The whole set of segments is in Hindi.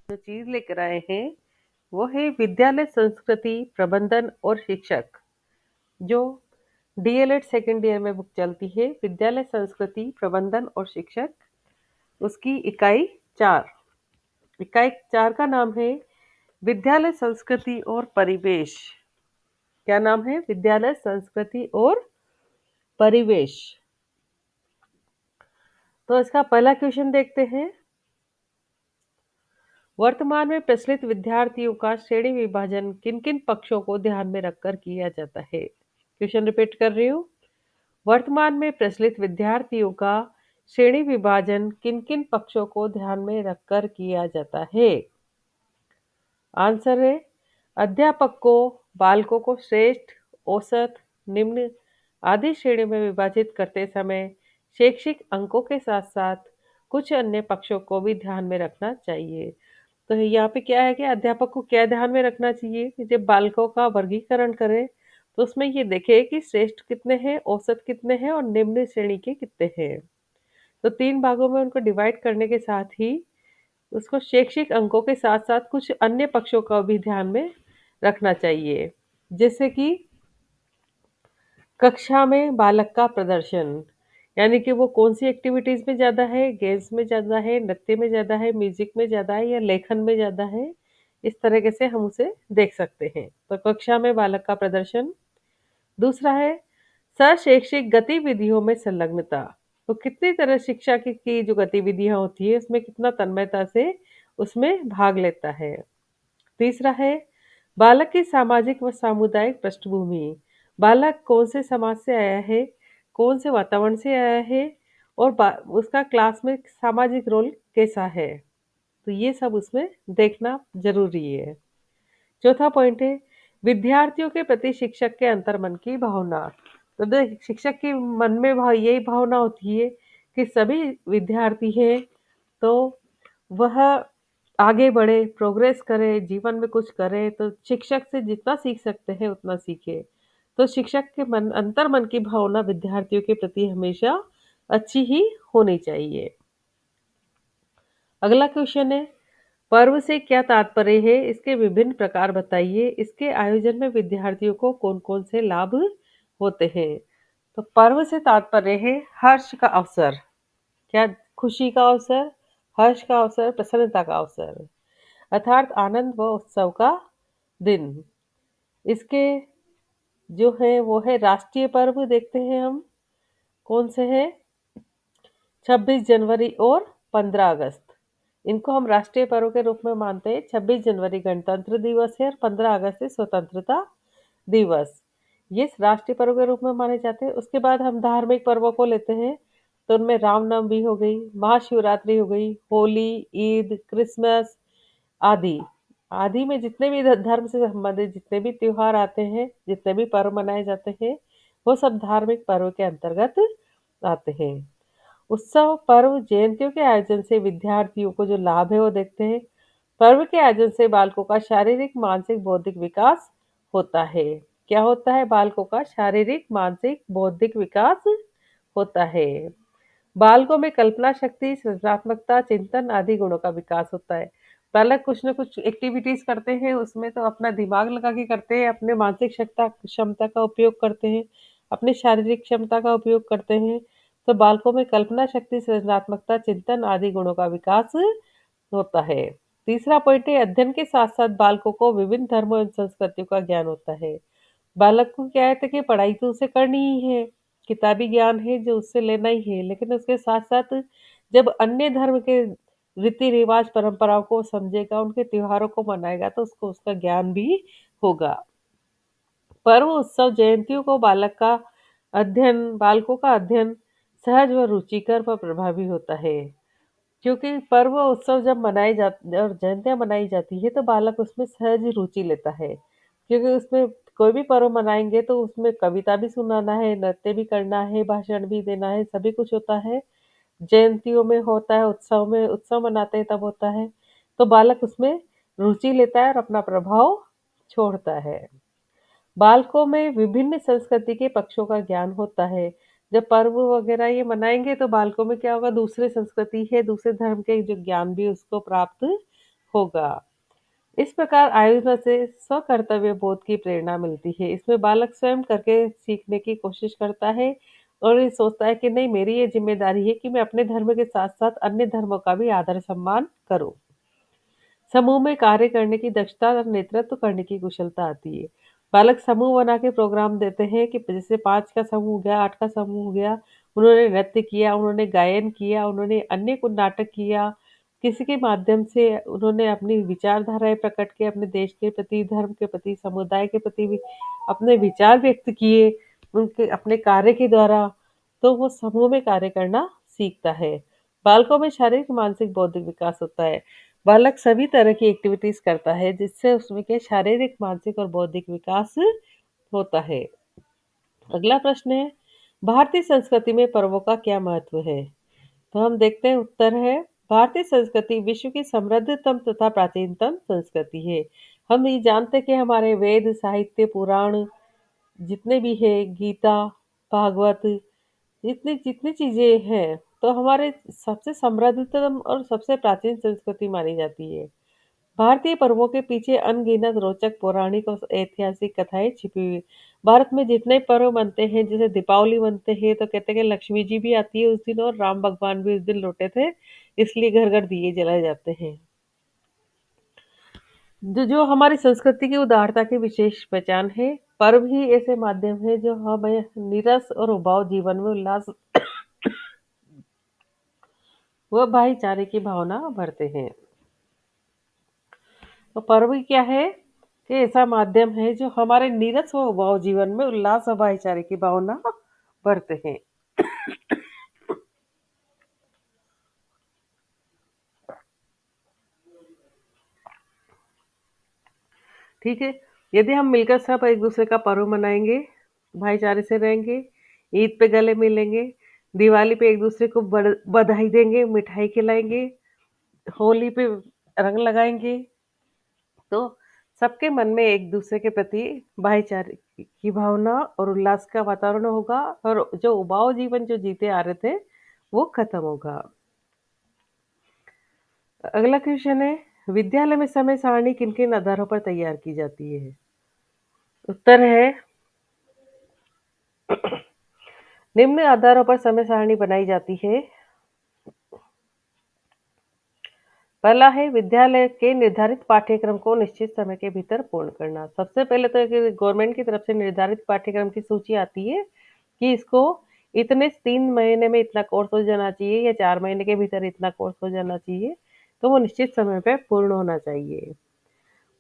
जो चीज लेकर आए हैं वो है विद्यालय संस्कृति प्रबंधन और शिक्षक। जो डीएलएड सेकेंड ईयर में बुक चलती है, विद्यालय संस्कृति प्रबंधन और शिक्षक। उसकी इकाई 4 का नाम है विद्यालय संस्कृति और परिवेश। क्या नाम है? विद्यालय संस्कृति और परिवेश। तो इसका पहला क्वेश्चन देखते हैं। वर्तमान में प्रचलित विद्यार्थियों का श्रेणी विभाजन किन किन पक्षों को ध्यान में रखकर किया जाता है? क्वेश्चन रिपीट कर रही हूँ। वर्तमान में प्रचलित विद्यार्थियों का श्रेणी विभाजन किन किन पक्षों को ध्यान में रखकर किया जाता है? आंसर है अध्यापक को बालकों को श्रेष्ठ, औसत, निम्न आदि श्रेणियों में विभाजित करते समय शैक्षिक अंकों के साथ साथ कुछ अन्य पक्षों को भी ध्यान में रखना चाहिए। तो यहाँ पे क्या है कि अध्यापक को क्या ध्यान में रखना चाहिए कि जब बालकों का वर्गीकरण करें तो उसमें ये देखे कि श्रेष्ठ कितने हैं, औसत कितने हैं और निम्न श्रेणी के कितने हैं। तो 3 भागों में उनको डिवाइड करने के साथ ही उसको शैक्षिक अंकों के साथ साथ कुछ अन्य पक्षों का भी ध्यान में रखना चाहिए। जैसे कि कक्षा में बालक का प्रदर्शन, यानी कि वो कौन सी एक्टिविटीज में ज्यादा है, गेम्स में ज्यादा है, नृत्य में ज्यादा है, म्यूजिक में ज्यादा है या लेखन में ज्यादा है। इस तरीके से हम उसे देख सकते हैं। तो कक्षा में बालक का प्रदर्शन। दूसरा है शैक्षिक गतिविधियों में संलग्नता। तो कितनी तरह शिक्षा की जो गतिविधियां होती है उसमें कितना तन्मयता से उसमें भाग लेता है। तीसरा है बालक की सामाजिक व सामुदायिक पृष्ठभूमि। बालक कौन से समाज से आया है, कौन से वातावरण से आया है और उसका क्लास में सामाजिक रोल कैसा है। तो ये सब उसमें देखना जरूरी है। चौथा पॉइंट है विद्यार्थियों के प्रति शिक्षक के अंतर्मन की भावना। तो शिक्षक के मन में यही भावना होती है कि सभी विद्यार्थी हैं तो वह आगे बढ़े, प्रोग्रेस करे, जीवन में कुछ करे। तो शिक्षक से जितना सीख सकते हैं उतना सीखे। तो शिक्षक के मन अंतर्मन की भावना विद्यार्थियों के प्रति हमेशा अच्छी ही होनी चाहिए। अगला क्वेश्चन है पर्व से क्या तात्पर्य है, इसके विभिन्न प्रकार बताइए। इसके आयोजन में विद्यार्थियों को कौन कौन से लाभ होते हैं? तो पर्व से तात्पर्य है हर्ष का अवसर। क्या? खुशी का अवसर, हर्ष का अवसर, प्रसन्नता का अवसर, अर्थात आनंद व उत्सव का दिन। इसके जो है वो है राष्ट्रीय पर्व। देखते हैं हम कौन से हैं। 26 जनवरी और 15 अगस्त। इनको हम राष्ट्रीय पर्व के रूप में मानते हैं। 26 जनवरी गणतंत्र दिवस है और 15 अगस्त है स्वतंत्रता दिवस। ये राष्ट्रीय पर्व के रूप में माने जाते हैं। उसके बाद हम धार्मिक पर्वों को लेते हैं। तो उनमें रामनवमी हो गई, महाशिवरात्रि हो गई, होली, ईद, क्रिसमस आदि। आदि में जितने भी धर्म से संबंधित जितने भी त्योहार आते हैं, जितने भी पर्व मनाए जाते हैं, वो सब धार्मिक पर्व के अंतर्गत आते हैं। उत्सव, पर्व, जयंतियों के आयोजन से विद्यार्थियों को जो लाभ है वो देखते हैं। पर्व के आयोजन से बालकों का शारीरिक, मानसिक, बौद्धिक विकास होता है। क्या होता है? बालकों का शारीरिक, मानसिक, बौद्धिक विकास होता है। बालकों में कल्पना शक्ति, सृजनात्मकता, चिंतन आदि गुणों का विकास होता है। बालक कुछ न कुछ एक्टिविटीज करते हैं, उसमें तो अपना दिमाग लगा के करते हैं, अपने मानसिक क्षमता क्षमता का उपयोग करते हैं, अपनी शारीरिक क्षमता का उपयोग करते हैं। तो बालकों में कल्पना शक्ति, सृजनात्मकता, चिंतन आदि गुणों का विकास होता है। तीसरा पॉइंट है अध्ययन के साथ साथ बालकों को विभिन्न धर्मों एवं संस्कृतियों का ज्ञान होता है। बालक को क्या है कि पढ़ाई तो उसे करनी ही है, किताबी ज्ञान है जो उससे लेना ही है, लेकिन उसके साथ साथ जब अन्य धर्म के रीति रिवाज परंपराओं को समझेगा, उनके त्योहारों को मनाएगा तो उसको उसका ज्ञान भी होगा। पर्व, उत्सव, जयंतियों को बालकों का अध्ययन सहज व रुचिकर व प्रभावी होता है। क्योंकि पर्व उत्सव जब मनाए जाते और जयंतियां मनाई जाती है तो बालक उसमें सहज रुचि लेता है। क्योंकि उसमें कोई भी पर्व मनाएंगे तो उसमें कविता भी सुनाना है, नृत्य भी करना है, भाषण भी देना है, सभी कुछ होता है। जयंतियों में होता है, उत्सव मनाते हैं तब होता है। तो बालक उसमें रुचि लेता है और अपना प्रभाव छोड़ता है। बालकों में विभिन्न संस्कृति के पक्षों का ज्ञान होता है। जब पर्व वगैरह ये मनाएंगे तो बालकों में क्या होगा, दूसरे संस्कृति है, दूसरे धर्म के जो ज्ञान भी उसको प्राप्त होगा। इस प्रकार आयोजन से स्वकर्तव्य बोध की प्रेरणा मिलती है। इसमें बालक स्वयं करके सीखने की कोशिश करता है और ये सोचता है कि नहीं, मेरी ये जिम्मेदारी है कि मैं अपने धर्म के साथ साथ अन्य धर्मों का भी आदर सम्मान करूं। समूह में कार्य करने की दक्षता और नेतृत्व करने की कुशलता आती है। बालक समूह बना के प्रोग्राम देते हैं कि जैसे 5 का समूह हो गया, 8 का समूह हो गया, उन्होंने नृत्य किया, उन्होंने गायन किया, उन्होंने अन्य कुछ नाटक किया, किसी के माध्यम से उन्होंने अपनी विचारधाराएँ प्रकट की, अपने देश के प्रति, धर्म के प्रति, समुदाय के प्रति भी अपने विचार व्यक्त किए, उनके अपने कार्य के द्वारा, तो वो समूह में कार्य करना सीखता है। बालकों में शारीरिक, मानसिक, बौद्धिक विकास होता है। बालक सभी तरह की एक्टिविटीज करता है जिससे उसमें के शारीरिक, मानसिक और बौद्धिक विकास होता है। अगला प्रश्न है, भारतीय संस्कृति में पर्वों का क्या महत्व है? तो हम देखते हैं, उत्तर है, भारतीय संस्कृति विश्व की समृद्धतम तथा प्राचीनतम संस्कृति है। हम ये जानते हैं कि हमारे वेद, साहित्य, पुराण जितने भी है, गीता, भागवत, जितनी जितनी चीजें हैं, तो हमारे सबसे समृद्धतम और सबसे प्राचीन संस्कृति मानी जाती है। भारतीय पर्वों के पीछे अनगिनत रोचक पौराणिक और ऐतिहासिक कथाएं छिपी हुई। भारत में जितने पर्व बनते हैं, जैसे दीपावली बनते हैं, तो कहते हैं कि लक्ष्मी जी भी आती है उस दिन और राम भगवान भी उस दिन लौटे थे, इसलिए घर घर दिए जलाए जाते हैं। जो जो हमारी संस्कृति की उदारता की विशेष पहचान है, पर्व ही ऐसे माध्यम है जो हमें नीरस और उबाऊ जीवन में उल्लास व भाईचारे की भावना भरते हैं। तो पर्व क्या है कि ऐसा माध्यम है जो हमारे नीरस व उबाऊ जीवन में उल्लास और भाईचारे की भावना भरते हैं। ठीक है, यदि हम मिलकर सब एक दूसरे का पर्व मनाएंगे, भाईचारे से रहेंगे, ईद पे गले मिलेंगे, दिवाली पे एक दूसरे को बधाई देंगे, मिठाई खिलाएंगे, होली पे रंग लगाएंगे, तो सबके मन में एक दूसरे के प्रति भाईचारे की भावना और उल्लास का वातावरण होगा और जो उबाऊ जीवन जो जीते आ रहे थे वो खत्म होगा। अगला क्वेश्चन है, विद्यालय में समय सारणी किन किन आधारों पर तैयार की जाती है? उत्तर है, निम्न आधारों पर समय सारणी बनाई जाती है। पहला है, विद्यालय के निर्धारित पाठ्यक्रम को निश्चित समय के भीतर पूर्ण करना। सबसे पहले तो गवर्नमेंट की तरफ से निर्धारित पाठ्यक्रम की सूची आती है कि इसको इतने 3 महीने में इतना कोर्स हो जाना चाहिए या 4 महीने के भीतर इतना कोर्स हो जाना चाहिए, तो वो निश्चित समय पे पूर्ण होना चाहिए।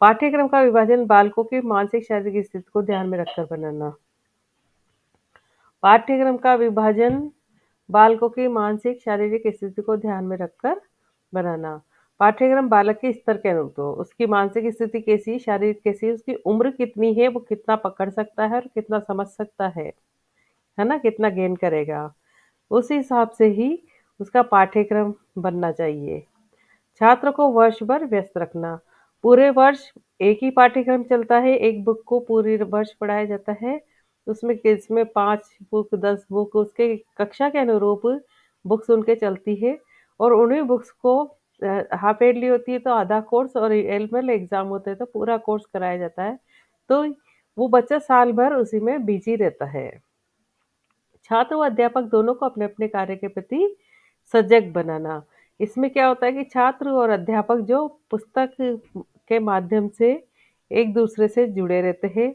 पाठ्यक्रम का विभाजन बालकों की मानसिक शारीरिक स्थिति को ध्यान में रखकर बनाना। पाठ्यक्रम का विभाजन बालकों की मानसिक शारीरिक स्थिति को ध्यान में रखकर बनाना। पाठ्यक्रम बालक के स्तर के अनुरूप हो, उसकी मानसिक स्थिति कैसी, शारीरिक कैसी, उसकी उम्र कितनी है, वो कितना पकड़ सकता है और कितना समझ सकता है ना, कितना गेन करेगा, उस हिसाब से ही उसका पाठ्यक्रम बनना चाहिए। छात्र को वर्ष भर व्यस्त रखना। पूरे वर्ष एक ही पाठ्यक्रम चलता है, एक बुक को पूरे वर्ष पढ़ाया जाता है। उसमें किसमें 5 बुक, 10 बुक उसके कक्षा के अनुरूप बुक्स उनके चलती है और उन्हीं बुक्स को हाफ ईयरली होती है तो आधा कोर्स और एनुअल एग्जाम होते हैं तो पूरा कोर्स कराया जाता है। तो वो बच्चा साल भर उसी में बिजी रहता है। छात्र व अध्यापक दोनों को अपने अपने कार्य के प्रति सजग बनाना। इसमें क्या होता है कि छात्र और अध्यापक जो पुस्तक के माध्यम से एक दूसरे से जुड़े रहते हैं,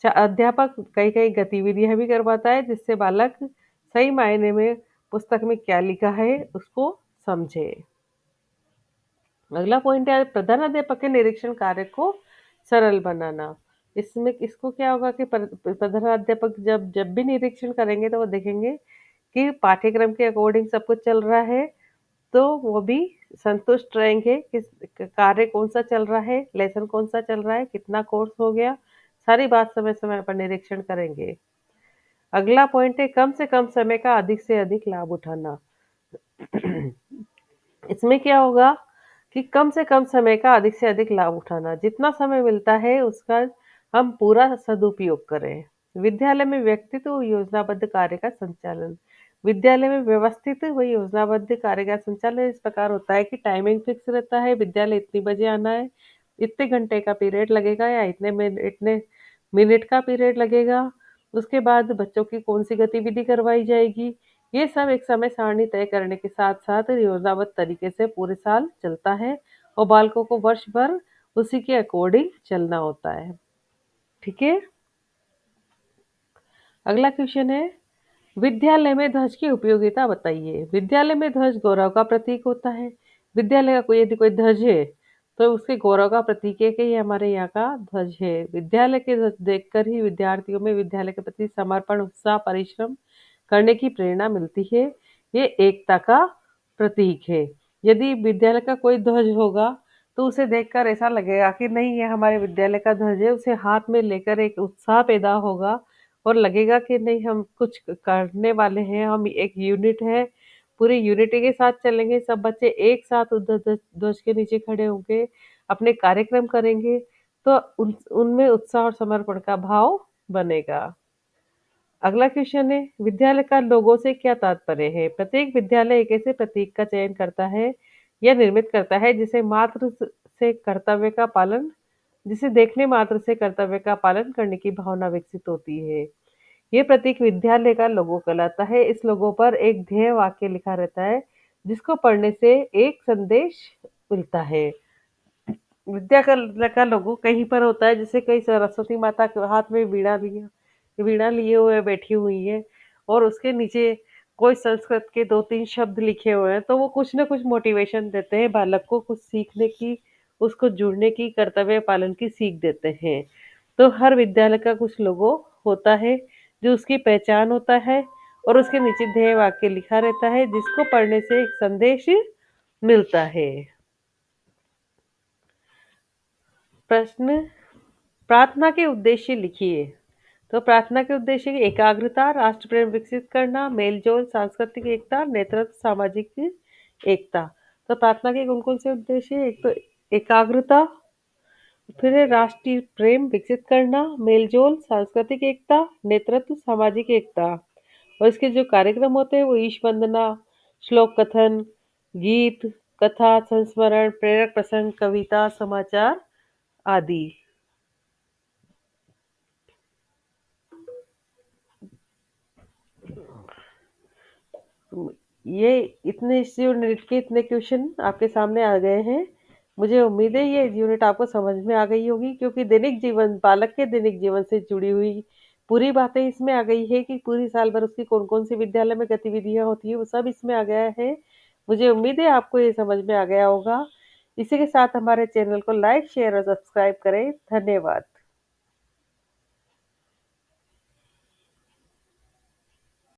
अध्यापक कई कई गतिविधियां भी करवाता है जिससे बालक सही मायने में पुस्तक में क्या लिखा है उसको समझे। अगला पॉइंट है, प्रधानाध्यापक के निरीक्षण कार्य को सरल बनाना। इसमें इसको क्या होगा कि प्रधानाध्यापक जब जब भी निरीक्षण करेंगे तो वो देखेंगे कि पाठ्यक्रम के अकॉर्डिंग सब कुछ चल रहा है, तो वो भी संतुष्ट रहेंगे कि कार्य कौन सा चल रहा है, लेसन कौन सा चल रहा है, कितना कोर्स हो गया, सारी बात समय समय पर निरीक्षण करेंगे। अगला पॉइंट है, कम से कम समय का अधिक से अधिक लाभ उठाना। इसमें क्या होगा कि कम से कम समय का अधिक से अधिक लाभ उठाना, जितना समय मिलता है उसका हम पूरा सदुपयोग करें। विद्यालय में व्यक्तित्व योजनाबद्ध कार्य का संचालन। विद्यालय में व्यवस्थित व योजनाबद्ध कार्य का संचालन इस प्रकार होता है कि टाइमिंग फिक्स रहता है, विद्यालय इतनी बजे आना है, इतने घंटे का पीरियड लगेगा या इतने मिनट का पीरियड लगेगा। उसके बाद बच्चों की कौन-सी गतिविधि करवाई जाएगी, ये सब एक समय सारणी तय करने के साथ-साथ योजनाबद्ध तरीके से पूरे साल चलता है और बालकों को वर्ष भर उसी के अकॉर्डिंग चलना होता है। ठीक है? अगला क्वेश्चन है, विद्यालय में ध्वज की उपयोगिता बताइए। विद्यालय में ध्वज गौरव का प्रतीक होता है। विद्यालय का यदि कोई ध्वज है तो उसके गौरव का प्रतीक है कि ये हमारे यहाँ का ध्वज है। विद्यालय के ध्वज देखकर ही विद्यार्थियों में विद्यालय के प्रति समर्पण, उत्साह, परिश्रम करने की प्रेरणा मिलती है। ये एकता का प्रतीक है। यदि विद्यालय का कोई ध्वज होगा तो उसे देखकर ऐसा लगेगा कि नहीं, ये हमारे विद्यालय का ध्वज है। उसे हाथ में लेकर एक उत्साह पैदा होगा और लगेगा कि नहीं, हम कुछ करने वाले हैं, हम एक यूनिट है, पूरी यूनिटी के साथ चलेंगे, सब बच्चे एक साथ ध्वज के नीचे खड़े होंगे, अपने कार्यक्रम करेंगे, तो उनमें उत्साह और समर्पण का भाव बनेगा। अगला क्वेश्चन है, विद्यालय का लोगो से क्या तात्पर्य है? प्रत्येक विद्यालय एक ऐसे प्रतीक का चयन करता है या निर्मित करता है जिसे देखने मात्र से कर्तव्य का पालन करने की भावना विकसित होती है। ये प्रतीक विद्यालय का लोगो कहलाता है। इस लोगो पर एक ध्येय वाक्य लिखा रहता है, जिसको पढ़ने से एक संदेश मिलता है। विद्यालय का लोगो कहीं पर होता है, जैसे कई सरस्वती माता के हाथ में वीणा लिए हुए बैठी हुई है और उसके नीचे कोई संस्कृत के 2-3 शब्द लिखे हुए हैं, तो वो कुछ ना कुछ मोटिवेशन देते हैं बालक को, कुछ सीखने की, उसको जुड़ने की, कर्तव्य पालन की सीख देते हैं। तो हर विद्यालय का कुछ लोगो होता है जो उसकी पहचान होता है और उसके नीचे ध्येय वाक्य लिखा रहता है, जिसको पढ़ने से एक संदेश मिलता है। प्रश्न, प्रार्थना के उद्देश्य लिखिए। तो प्रार्थना के उद्देश्य एकाग्रता, राष्ट्र प्रेम विकसित करना, मेलजोल, सांस्कृतिक एकता, नेतृत्व, सामाजिक एकता। तो प्रार्थना के कौन-कौन से उद्देश्य हैं? एक तो एकाग्रता, फिर है राष्ट्रीय प्रेम विकसित करना, मेलजोल, सांस्कृतिक एकता, नेतृत्व, सामाजिक एकता। और इसके जो कार्यक्रम होते हैं वो ईश वंदना, श्लोक कथन, गीत, कथा, संस्मरण, प्रेरक प्रसंग, कविता, समाचार आदि। ये इतने इस यूनिट के इतने क्वेश्चन आपके सामने आ गए हैं। मुझे उम्मीद है ये यूनिट आपको समझ में आ गई होगी, क्योंकि दैनिक जीवन, बालक के दैनिक जीवन से जुड़ी हुई पूरी बातें इसमें आ गई है कि पूरी साल भर उसकी कौन-कौन सी विद्यालय में गतिविधियाँ होती हैं, वो सब इसमें आ गया है। मुझे उम्मीद है आपको ये समझ में आ गया होगा। इसी के साथ हमारे चैनल को लाइक, शेयर और सब्सक्राइब करें। धन्यवाद।